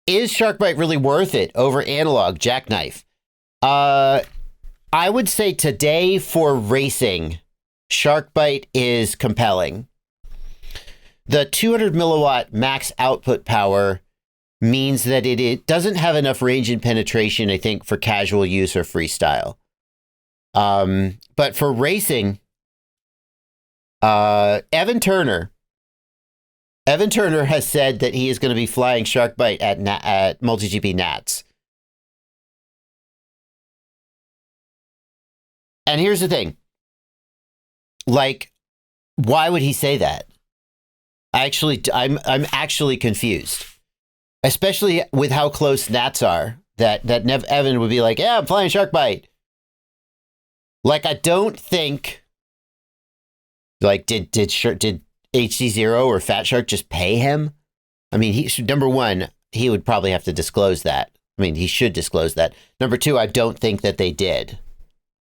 Is Sharkbite really worth it over analog jackknife? I would say today for racing, Sharkbite is compelling. The 200 milliwatt max output power means that it doesn't have enough range and penetration, I think, for casual use or freestyle. But for racing, Evan Turner has said that he is going to be flying Sharkbite at MultiGP Nats. And here's the thing. Like, why would he say that? I'm actually confused, especially with how close Nats are. That Evan would be like, yeah, I'm flying Sharkbite. Like, I don't think. Like, did HD0 or Fat Shark just pay him? I mean, he should, number one, he would probably have to disclose that. I mean, he should disclose that. Number two, I don't think that they did.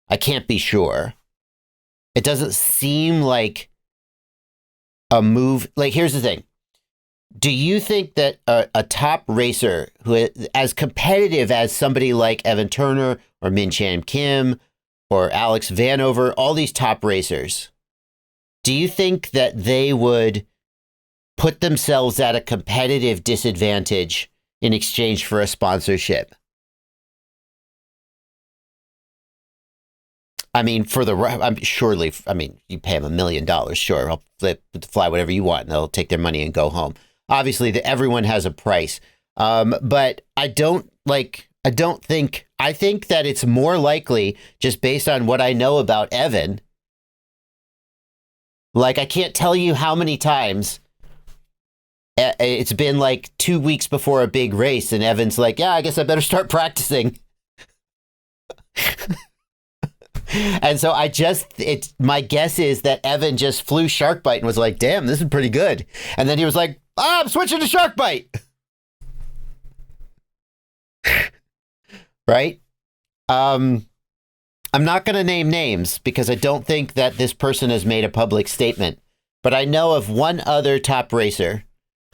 I can't be sure. It doesn't seem like a move. Like, here's the thing. Do you think that a top racer who is as competitive as somebody like Evan Turner or Min Chan Kim or Alex Vanover, all these top racers, do you think that they would put themselves at a competitive disadvantage in exchange for a sponsorship? I mean, surely, I mean, you pay them $1 million, sure, I'll fly whatever you want, and they'll take their money and go home. Obviously, everyone has a price, but I think that it's more likely, just based on what I know about Evan. Like, I can't tell you how many times it's been like 2 weeks before a big race, and Evan's like, yeah, I guess I better start practicing. And so my guess is that Evan just flew Sharkbite and was like, damn, this is pretty good. And then he was like, I'm switching to Sharkbite. Right? I'm not going to name names because I don't think that this person has made a public statement. But I know of one other top racer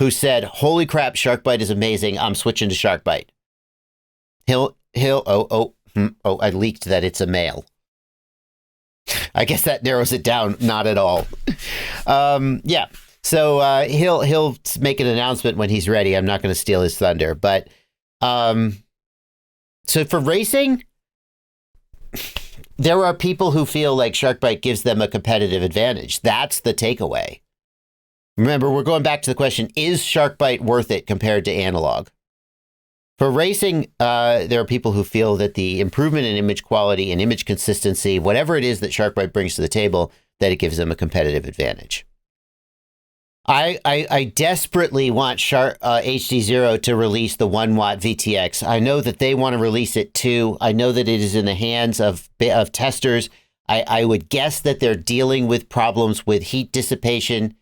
who said, holy crap, Sharkbite is amazing. I'm switching to Sharkbite. I leaked that it's a male. I guess that narrows it down. Not at all. Yeah. So he'll make an announcement when he's ready. I'm not going to steal his thunder. But so for racing, there are people who feel like Sharkbite gives them a competitive advantage. That's the takeaway. Remember, we're going back to the question, is Sharkbite worth it compared to analog? For racing, there are people who feel that the improvement in image quality and image consistency, whatever it is that Sharkbite brings to the table, that it gives them a competitive advantage. I desperately want HD0 to release the 1 watt VTX. I know that they want to release it too. I know that it is in the hands of testers. I would guess that they're dealing with problems with heat dissipation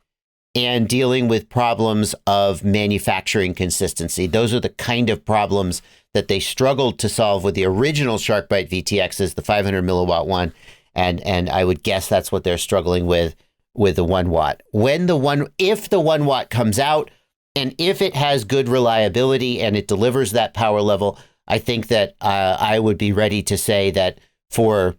and dealing with problems of manufacturing consistency. Those are the kind of problems that they struggled to solve with the original Sharkbite VTXs, the 500 milliwatt one. And I would guess that's what they're struggling with the 1 watt. If the 1 watt comes out and if it has good reliability and it delivers that power level, I think that I would be ready to say that for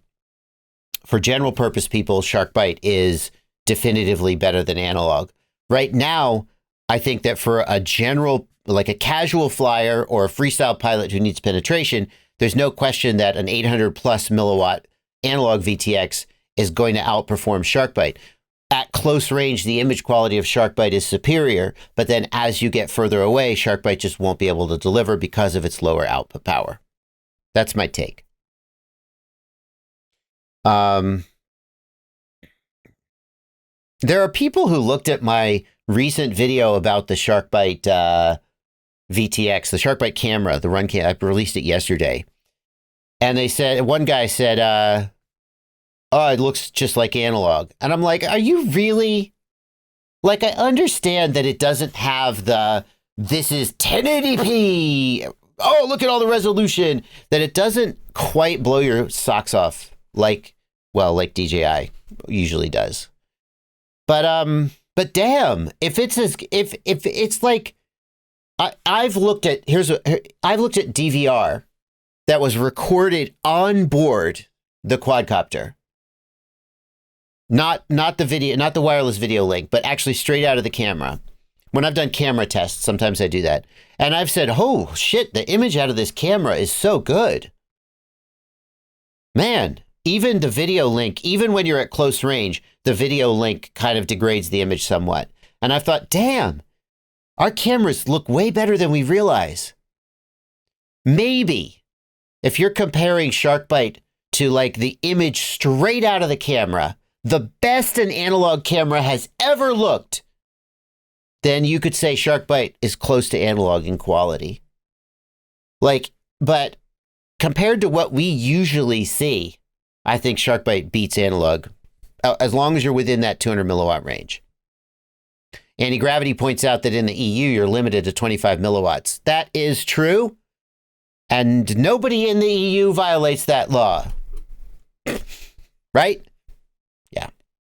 general purpose people, Sharkbite is definitively better than analog. Right now, I think that for a general, like a casual flyer or a freestyle pilot who needs penetration, there's no question that an 800 plus milliwatt analog VTX is going to outperform Sharkbite. At close range, the image quality of Sharkbite is superior, but then as you get further away, Sharkbite just won't be able to deliver because of its lower output power. That's my take. There are people who looked at my recent video about the Sharkbite VTX, the Sharkbite camera, the run cam. I released it yesterday. And they said, one guy said, oh, it looks just like analog. And I'm like, are you really? Like, I understand that it doesn't have this is 1080p. Oh, look at all the resolution. That it doesn't quite blow your socks off like DJI usually does. But damn, if it's like I've looked at I've looked at DVR that was recorded on board the quadcopter. Not the video, not the wireless video link, but actually straight out of the camera. When I've done camera tests, sometimes I do that. And I've said, oh shit, the image out of this camera is so good. Man, even the video link, even when you're at close range, the video link kind of degrades the image somewhat. And I've thought, damn, our cameras look way better than we realize. Maybe if you're comparing SharkBite to like the image straight out of the camera, the best an analog camera has ever looked, then you could say SharkBite is close to analog in quality. Like, but compared to what we usually see, I think SharkBite beats analog as long as you're within that 200 milliwatt range. Anti-Gravity points out that in the EU, you're limited to 25 milliwatts. That is true. And nobody in the EU violates that law. Right?